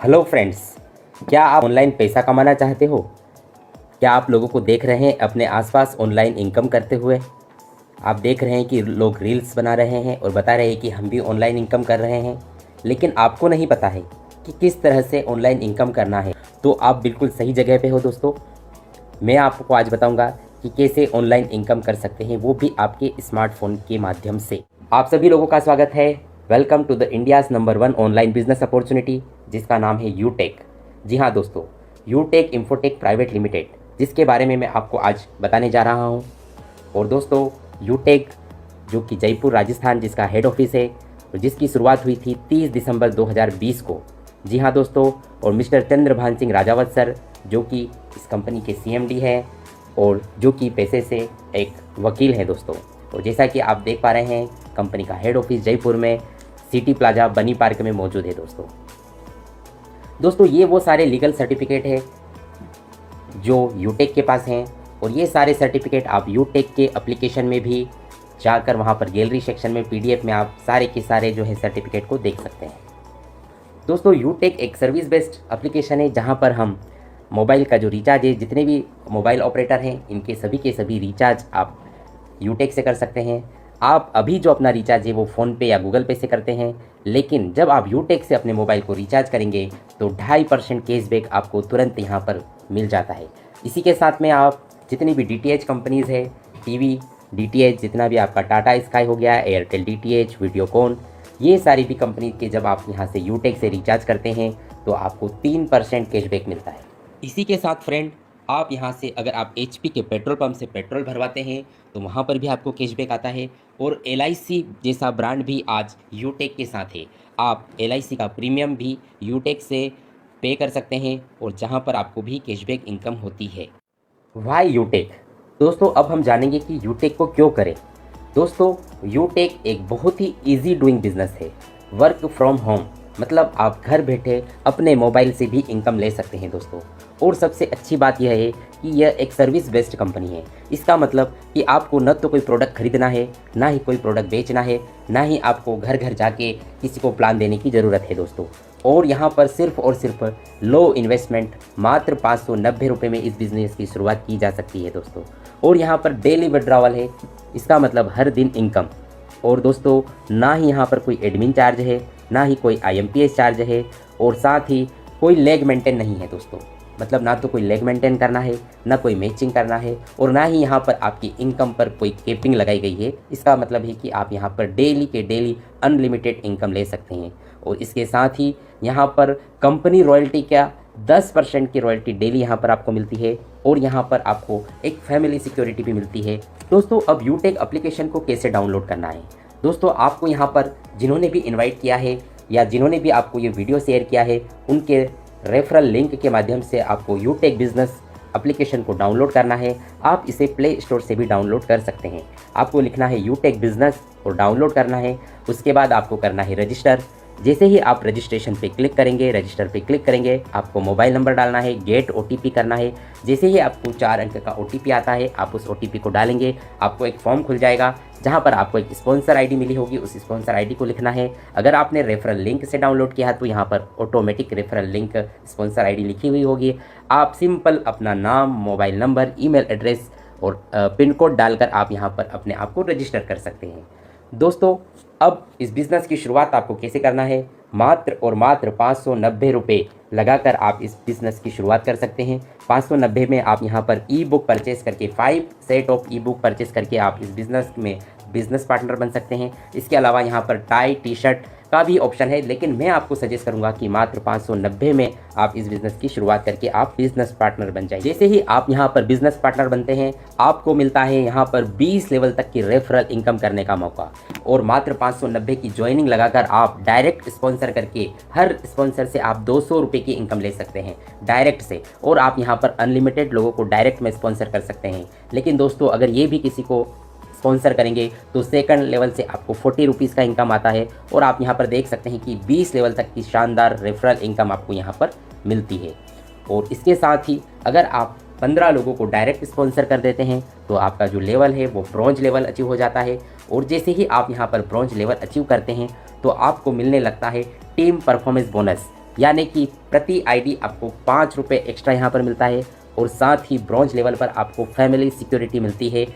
Hello friends, क्या आप online पैसा कमाना चाहते हो? क्या आप लोगों को देख रहे हैं अपने आसपास ऑनलाइन इनकम करते हुए? आप देख रहे हैं कि लोग रील्स बना रहे हैं और बता रहे हैं कि हम भी ऑनलाइन इनकम कर रहे हैं, लेकिन आपको नहीं पता है कि किस तरह से ऑनलाइन इनकम करना है। तो आप बिल्कुल सही जगह पे हो दोस्तों। मैं आपको आज बताऊंगा कि कैसे ऑनलाइन इनकम कर सकते हैं, वो भी आपके स्मार्टफोन के माध्यम से। आप सभी लोगों का स्वागत है। Welcome to the India's number 1 online business opportunity, जिसका नाम है यूटेक। जी हाँ दोस्तों, यूटेक इंफोटेक प्राइवेट लिमिटेड, जिसके बारे में मैं आपको आज बताने जा रहा हूँ। और दोस्तों, यूटेक जो कि जयपुर राजस्थान जिसका हेड ऑफिस है और जिसकी शुरुआत हुई थी 30 दिसंबर 2020 को। जी हाँ दोस्तों, और मिस्टर चंद्रभान सिंह राजावत सर जो कि इस कंपनी के सीएमडी हैं और जो कि पैसे से एक वकील हैं दोस्तों। और जैसा कि आप देख पा रहे हैं, कंपनी का हेड ऑफिस जयपुर में सिटी प्लाजा बनी पार्क में मौजूद है दोस्तों। ये वो सारे लीगल सर्टिफिकेट है जो यूटेक के पास हैं, और ये सारे सर्टिफिकेट आप यूटेक के एप्लीकेशन में भी जाकर वहाँ पर गैलरी सेक्शन में पीडीएफ में आप सारे के सारे जो है सर्टिफिकेट को देख सकते हैं। दोस्तों, यूटेक एक सर्विस बेस्ड एप्लीकेशन है जहाँ पर हम मोबाइल का जो रिचार्ज है, जितने भी मोबाइल ऑपरेटर हैं इनके सभी के सभी रिचार्ज आप यूटेक से कर सकते हैं। आप अभी जो अपना रिचार्ज है वो फ़ोन पे या गूगल पे से करते हैं, लेकिन जब आप यूटेक से अपने मोबाइल को रिचार्ज करेंगे तो 2.5% कैशबैक आपको तुरंत यहाँ पर मिल जाता है। इसी के साथ में आप जितनी भी डीटीएच कंपनीज़ है, टीवी डीटीएच, जितना भी आपका टाटा स्काई हो गया, एयरटेल डीटीएच, वीडियोकॉन, ये सारी भी कंपनी के जब आप यहाँ से यूटेक से रिचार्ज करते हैं तो आपको 3% कैशबैक मिलता है। इसी के साथ फ्रेंड, आप यहाँ से अगर आप एचपी के पेट्रोल पंप से पेट्रोल भरवाते हैं तो वहाँ पर भी आपको कैशबैक आता है। और एलआईसी जैसा ब्रांड भी आज यूटेक के साथ है। आप एलआईसी का प्रीमियम भी यूटेक से पे कर सकते हैं और जहाँ पर आपको भी कैशबैक इनकम होती है। वाई यूटेक? दोस्तों, अब हम जानेंगे कि यूटेक को क्यों करें। दोस्तों, यूटेक एक बहुत ही इजी डूइंग बिजनेस है। वर्क फ्रॉम होम, मतलब आप घर बैठे अपने मोबाइल से भी इनकम ले सकते हैं दोस्तों। और सबसे अच्छी बात यह है कि यह एक सर्विस बेस्ड कंपनी है। इसका मतलब कि आपको न तो कोई प्रोडक्ट खरीदना है, ना ही कोई प्रोडक्ट बेचना है, ना ही आपको घर घर जाके किसी को प्लान देने की ज़रूरत है दोस्तों। और यहाँ पर सिर्फ और सिर्फ लो इन्वेस्टमेंट, मात्र 590 रुपये में इस बिज़नेस की शुरुआत की जा सकती है दोस्तों। और यहाँ पर डेली विड्रॉवल है, इसका मतलब हर दिन इनकम। और दोस्तों, ना ही यहाँ पर कोई एडमिन चार्ज है, ना ही कोई आईएमपीएस चार्ज है, और साथ ही कोई लेग मेंटेन नहीं है दोस्तों। मतलब ना तो कोई लेग मेंटेन करना है, ना कोई मैचिंग करना है, और ना ही यहाँ पर आपकी इनकम पर कोई कैपिंग लगाई गई है। इसका मतलब है कि आप यहाँ पर डेली के डेली अनलिमिटेड इनकम ले सकते हैं। और इसके साथ ही यहाँ पर कंपनी रॉयल्टी का 10% की रॉयल्टी डेली यहाँ पर आपको मिलती है। और यहाँ पर आपको एक फैमिली सिक्योरिटी भी मिलती है। दोस्तों, अब यूटेक एप्लीकेशन को कैसे डाउनलोड करना है? दोस्तों, आपको यहाँ पर जिन्होंने भी इन्वाइट किया है या जिन्होंने भी आपको ये वीडियो शेयर किया है, उनके रेफरल लिंक के माध्यम से आपको यूटेक बिजनेस एप्लीकेशन को डाउनलोड करना है। आप इसे प्ले स्टोर से भी डाउनलोड कर सकते हैं। आपको लिखना है यूटेक बिजनेस और डाउनलोड करना है। उसके बाद आपको करना है रजिस्टर। जैसे ही आप रजिस्ट्रेशन पे क्लिक करेंगे, रजिस्टर पे क्लिक करेंगे, आपको मोबाइल नंबर डालना है, गेट ओटीपी करना है। जैसे ही आपको 4 अंक का ओटीपी आता है, आप उस ओटीपी को डालेंगे, आपको एक फॉर्म खुल जाएगा जहां पर आपको एक स्पॉन्सर आईडी मिली होगी। उस स्पॉन्सर आईडी को लिखना है। अगर आपने रेफरल लिंक से डाउनलोड किया तो यहाँ पर automatic referral link sponsor ID लिखी हुई होगी। आप सिंपल अपना नाम, मोबाइल नंबर, ईमेल एड्रेस और पिन कोड डालकर आप यहाँ पर अपने आप को रजिस्टर कर सकते हैं। दोस्तों, अब इस बिज़नेस की शुरुआत आपको कैसे करना है? मात्र और मात्र 590 रुपये लगाकर आप इस बिज़नेस की शुरुआत कर सकते हैं। 590 में आप यहाँ पर ई बुक परचेस करके 5 set of E book purchase करके आप इस बिज़नेस में बिज़नेस पार्टनर बन सकते हैं। इसके अलावा यहाँ पर टाई, टी शर्ट का भी ऑप्शन है, लेकिन मैं आपको सजेस्ट करूंगा कि मात्र 590 में आप इस बिज़नेस की शुरुआत करके आप बिज़नेस पार्टनर बन जाइए। जैसे ही आप यहाँ पर बिज़नेस पार्टनर बनते हैं, आपको मिलता है यहाँ पर 20 लेवल तक की रेफरल इनकम करने का मौका। और मात्र 590 की ज्वाइनिंग लगाकर आप डायरेक्ट स्पॉन्सर करके हर स्पॉन्सर से आप 200 रुपये की इनकम ले सकते हैं डायरेक्ट से। और आप यहाँ पर अनलिमिटेड लोगों को डायरेक्ट में स्पॉन्सर कर सकते हैं। लेकिन दोस्तों, अगर ये भी किसी को स्पॉन्सर करेंगे तो सेकंड लेवल से आपको 40 रुपीज़ का इनकम आता है। और आप यहाँ पर देख सकते हैं कि 20 लेवल तक की शानदार रेफरल इनकम आपको यहाँ पर मिलती है। और इसके साथ ही अगर आप 15 लोगों को डायरेक्ट स्पॉन्सर कर देते हैं तो आपका जो लेवल है वो ब्रॉन्ज लेवल अचीव हो जाता है। और जैसे ही आप यहाँ पर ब्रॉन्ज लेवल अचीव करते हैं तो आपको मिलने लगता है टीम परफॉर्मेंस बोनस। यानी कि प्रति आईडी आपको 5 रुपये एक्स्ट्रा यहाँ पर मिलता है। और साथ ही ब्रॉन्ज लेवल पर आपको फैमिली सिक्योरिटी मिलती है,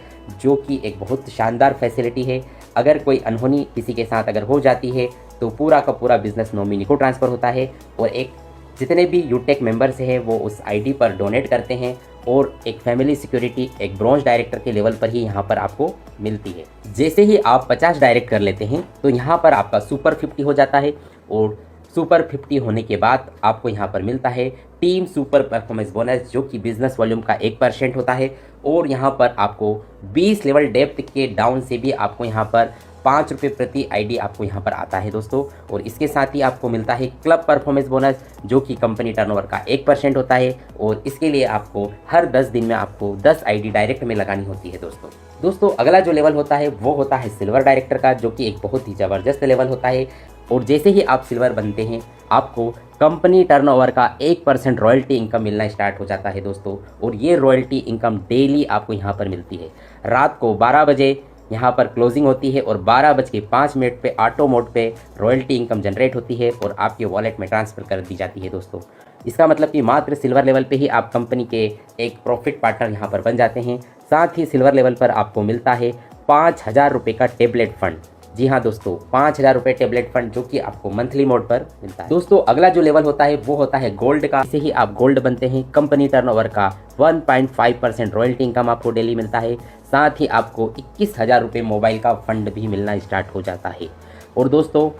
जो कि एक बहुत शानदार फैसिलिटी है। अगर कोई अनहोनी किसी के साथ अगर हो जाती है तो पूरा का पूरा बिजनेस नॉमिनी को ट्रांसफ़र होता है और एक जितने भी यूटेक मेंबर्स हैं वो उस आईडी पर डोनेट करते हैं और एक फैमिली सिक्योरिटी एक ब्रॉन्ज डायरेक्टर के लेवल पर ही यहाँ पर आपको मिलती है। जैसे ही आप 50 डायरेक्ट कर लेते हैं तो यहाँ पर आपका सुपर 50 हो जाता है और सुपर 50 होने के बाद आपको यहाँ पर मिलता है टीम सुपर परफॉर्मेंस बोनस, जो कि बिजनेस वॉल्यूम का 1% होता है। और यहाँ पर आपको 20 लेवल डेप्थ के डाउन से भी आपको यहाँ पर 5 रुपये प्रति आईडी आपको यहाँ पर आता है दोस्तों। और इसके साथ ही आपको मिलता है क्लब परफॉर्मेंस बोनस, जो कि कंपनी टर्नओवर का 1% होता है और इसके लिए आपको हर 10 दिन में आपको 10 आईडी डायरेक्ट में लगानी होती है दोस्तों। अगला जो लेवल होता है वो होता है सिल्वर डायरेक्टर का, जो कि एक बहुत ही ज़बरदस्त लेवल होता है। और जैसे ही आप सिल्वर बनते हैं आपको कंपनी टर्नओवर का 1% रॉयल्टी इनकम मिलना स्टार्ट हो जाता है दोस्तों। और ये रॉयल्टी इनकम डेली आपको यहाँ पर मिलती है। रात को 12 बजे यहाँ पर क्लोजिंग होती है और 12:05 पे ऑटो मोड पे रॉयल्टी इनकम जनरेट होती है और आपके वॉलेट में ट्रांसफ़र कर दी जाती है दोस्तों। इसका मतलब कि मात्र सिल्वर लेवल पे ही आप कंपनी के एक प्रॉफिट पार्टनर यहाँ पर बन जाते हैं। साथ ही सिल्वर लेवल पर आपको मिलता है 5,000 रुपये का टेबलेट फंड। जी हाँ दोस्तों, 5,000 रुपये टेबलेट फंड, जो कि आपको मंथली मोड पर मिलता है दोस्तों। अगला जो लेवल होता है वो होता है गोल्ड का। जैसे ही आप गोल्ड बनते हैं कंपनी टर्नओवर का 1.5% रॉयल्टी इनकम आपको डेली मिलता है। साथ ही आपको 21,000 रुपये मोबाइल का फंड भी मिलना स्टार्ट हो जाता है। और दोस्तों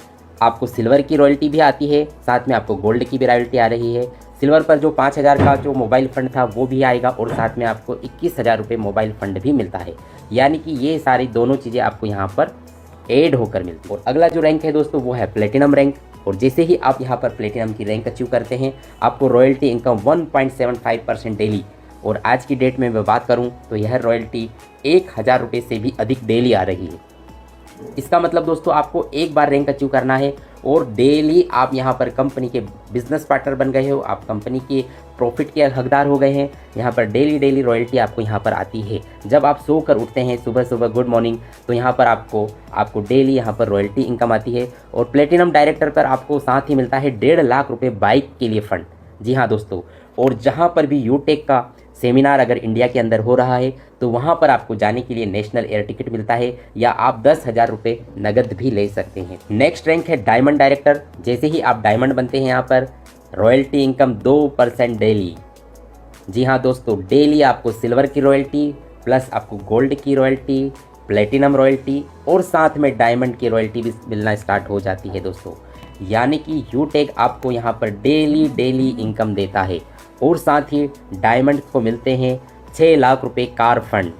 आपको सिल्वर की रॉयल्टी भी आती है, साथ में आपको गोल्ड की भी रॉयल्टी आ रही है। सिल्वर पर जो 5,000 का जो मोबाइल फ़ंड था वो भी आएगा और साथ में आपको 21,000 रुपये मोबाइल फ़ंड भी मिलता है। यानी कि ये सारी दोनों चीज़ें आपको यहाँ पर ऐड होकर मिलती है। और अगला जो रैंक है दोस्तों वो है प्लेटिनम रैंक। और जैसे ही आप यहाँ पर प्लेटिनम की रैंक अचीव करते हैं आपको रॉयल्टी इनकम 1.75% डेली। और आज की डेट में मैं बात करूँ तो यह रॉयल्टी 1,000 रुपये से भी अधिक डेली आ रही है। इसका मतलब दोस्तों आपको एक बार रैंक अचीव करना है और डेली आप यहाँ पर कंपनी के बिजनेस पार्टनर बन गए हो, आप कंपनी के प्रॉफिट के हकदार हो गए हैं। यहाँ पर डेली रॉयल्टी आपको यहाँ पर आती है। जब आप सो कर उठते हैं सुबह गुड मॉर्निंग, तो यहाँ पर आपको डेली यहाँ पर रॉयल्टी इनकम आती है। और प्लेटिनम डायरेक्टर पर आपको साथ ही मिलता है 1.5 लाख रुपये बाइक के लिए फ़ंड। जी हाँ दोस्तों, और जहाँ पर भी यूटेक का सेमिनार अगर इंडिया के अंदर हो रहा है तो वहाँ पर आपको जाने के लिए नेशनल एयर टिकट मिलता है या आप 10,000 रुपये नगद भी ले सकते हैं। नेक्स्ट रैंक है डायमंड डायरेक्टर। जैसे ही आप डायमंड बनते हैं यहाँ पर रॉयल्टी इनकम 2% डेली। जी हाँ दोस्तों, डेली आपको सिल्वर की रॉयल्टी प्लस आपको गोल्ड की रॉयल्टी, प्लेटिनम रॉयल्टी और साथ में डायमंड की रॉयल्टी भी मिलना स्टार्ट हो जाती है दोस्तों। यानी कि यूटेक आपको यहाँ पर डेली इनकम देता है। और साथ ही डायमंड को मिलते हैं 6 लाख रुपये car fund.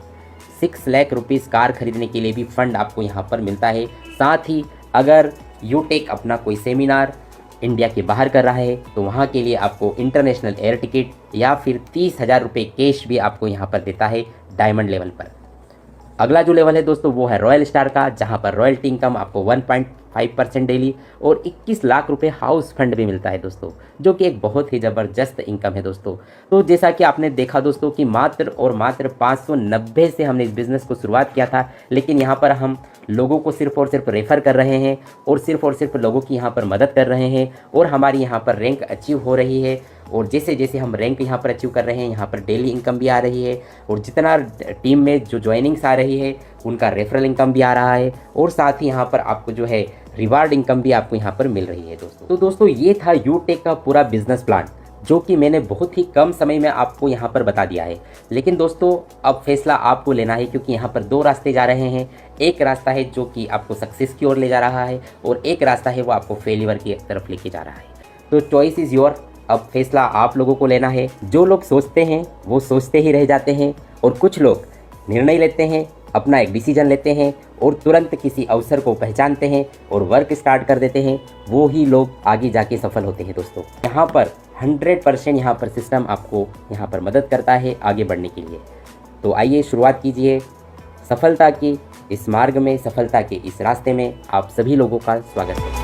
6 lakh rupees car खरीदने के लिए भी फंड आपको यहाँ पर मिलता है। साथ ही अगर यूटेक अपना कोई सेमिनार इंडिया के बाहर कर रहा है तो वहाँ के लिए आपको इंटरनेशनल एयर टिकट या फिर 30,000 रुपये कैश भी आपको यहाँ पर देता है डायमंड लेवल पर। अगला जो लेवल है दोस्तों वो है रॉयल स्टार का, जहाँ पर रॉयल्टी इनकम आपको 1.5% डेली और 21 लाख रुपए हाउस फंड भी मिलता है दोस्तों, जो कि एक बहुत ही ज़बरदस्त इनकम है दोस्तों। तो जैसा कि आपने देखा दोस्तों कि मात्र 590 से हमने इस बिज़नेस को शुरुआत किया था, लेकिन यहाँ पर हम लोगों को सिर्फ और सिर्फ रेफ़र कर रहे हैं और सिर्फ लोगों की यहाँ पर मदद कर रहे हैं और हमारी यहाँ पर रैंक अचीव हो रही है। और जैसे जैसे हम रैंक यहाँ पर अचीव कर रहे हैं यहाँ पर डेली इनकम भी आ रही है और जितना टीम में जो ज्वाइनिंग्स आ रही है उनका रेफरल इनकम भी आ रहा है और साथ ही यहाँ पर आपको जो है रिवार्ड इनकम भी आपको यहाँ पर मिल रही है दोस्तों। तो दोस्तों ये था यूटेक का पूरा बिजनेस प्लान, जो कि मैंने बहुत ही कम समय में आपको यहाँ पर बता दिया है। लेकिन दोस्तों अब फैसला आपको लेना है, क्योंकि यहाँ पर 2 रास्ते जा रहे हैं। एक रास्ता है जो कि आपको सक्सेस की ओर ले जा रहा है और एक रास्ता है वो आपको फेलियर की तरफ लेके जा रहा है। तो चॉइस इज़ योर। अब फैसला आप लोगों को लेना है। जो लोग सोचते हैं वो सोचते ही रह जाते हैं और कुछ लोग निर्णय लेते हैं, अपना एक डिसीजन लेते हैं और तुरंत किसी अवसर को पहचानते हैं और वर्क स्टार्ट कर देते हैं। वो ही लोग आगे जाके सफल होते हैं दोस्तों। यहाँ पर 100% यहाँ पर सिस्टम आपको यहाँ पर मदद करता है आगे बढ़ने के लिए। तो आइए शुरुआत कीजिए सफलता की इस मार्ग में, सफलता के इस रास्ते में आप सभी लोगों का स्वागत है।